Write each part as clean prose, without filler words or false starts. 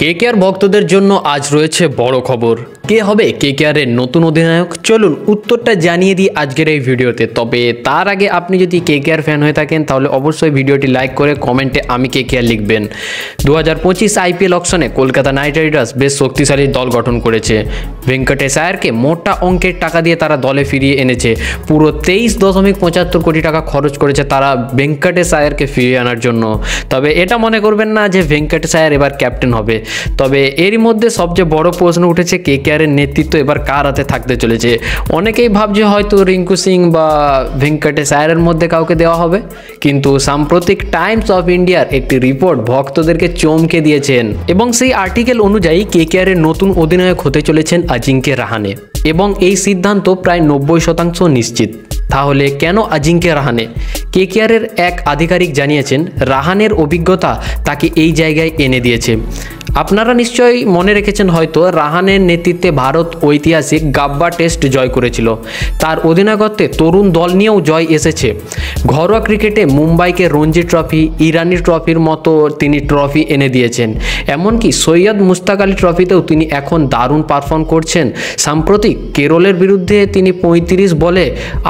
KKR ভক্তদের জন্য আজ রয়েছে বড় খবর। কে হবে কেকেআর এর নতুন অধিনায়ক? চলুন উত্তরটা জানিয়ে দিই আজকের এই ভিডিওতে। তবে তার আগে আপনি যদি কেকেআর ফ্যান হয়ে থাকেন তাহলে অবশ্যই ভিডিওটি লাইক করে কমেন্টে আমি কেকেআর লিখবেন। 2025 আইপিএল অকশনে কলকাতা নাইট রাইডার্স বেশ শক্তিশালী দল গঠন করেছে। ভেঙ্কটেশ আয়ারকে মোটা অঙ্কের টাকা দিয়ে তারা দলে ফিরিয়ে এনেছে। পুরো 23.75 কোটি টাকা খরচ করেছে তারা ভেঙ্কটেশ আয়ারকে ফিরিয়ে আনার জন্য। তবে এটা মনে করবেন না যে ভেঙ্কটেশ আয়ার এবার ক্যাপ্টেন হবে। তবে এরই মধ্যে সবচেয়ে বড় প্রশ্ন উঠেছে কেকেআরের নেতৃত্ব এবার কার হাতে থাকতে চলেছে। অনেকেই ভাবছে হয়তো রিঙ্কু সিং বা ভেঙ্কটেশ আয়ারের মধ্যে কাউকে দেওয়া হবে, কিন্তু সাম্প্রতিক টাইমস অফ ইন্ডিয়ার একটি রিপোর্ট ভক্তদেরকে চমকে দিয়েছেন এবং সেই আর্টিকেল অনুযায়ী কেকেআরের নতুন অধিনায়ক হতে চলেছেন অজিঙ্ক্য রাহানে এবং এই সিদ্ধান্ত প্রায় 90% নিশ্চিত। তাহলে কেন অজিঙ্ক্য রাহানে? কেকেআরের এক আধিকারিক জানিয়েছেন রাহানের অভিজ্ঞতা তাকে এই জায়গায় এনে দিয়েছে। আপনারা নিশ্চয়ই মনে রেখেছেন হয়তো রাহানের নেতৃত্বে ভারত ঐতিহাসিক গাব্বা টেস্ট জয় করেছিল। তার অধিনায়কত্বে তরুণ দল নিয়েও জয় এসেছে। ঘরোয়া ক্রিকেটে মুম্বাইকে রঞ্জি ট্রফি, ইরানি ট্রফির মতো তিনি ট্রফি এনে দিয়েছেন। এমনকি সৈয়দ মুশতাক আলী ট্রফিতেও তিনি এখন দারুণ পারফর্ম করছেন। সাম্প্রতিক কেরলের বিরুদ্ধে তিনি 35 বলে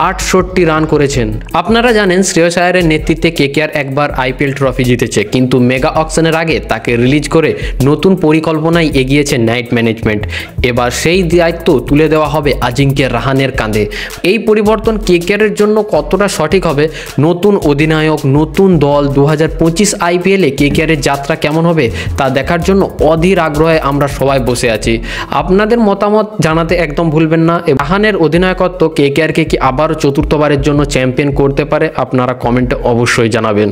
68 রান করেছেন। আপনারা জানেন শ্রেয়স আয়ারের নেতৃত্বে কেকেআর একবার আইপিএল ট্রফি জিতেছে, কিন্তু মেগা অকশনের আগে তাকে রিলিজ করে নতুন পরিকল্পনায় এগিয়েছে নাইট ম্যানেজমেন্ট। এবার সেই দায়িত্ব তুলে দেওয়া হবে অজিঙ্ক্য রাহানের কাঁধে। এই পরিবর্তন কেকেআরের জন্য কতটা সঠিক হবে? নতুন অধিনায়ক, নতুন দল, 2025 আইপিএলে কেকেআরের যাত্রা কেমন হবে তা দেখার জন্য অধীর আগ্রহে আমরা সবাই বসে আছি। আপনাদের মতামত জানাতে একদম ভুলবেন না। রাহানের অধিনায়কত্ব কেকেআরকে কি আবারও চতুর্থবারের জন্য চ্যাম্পিয়ন করতে পারে? আপনারা কমেন্টে অবশ্যই জানাবেন।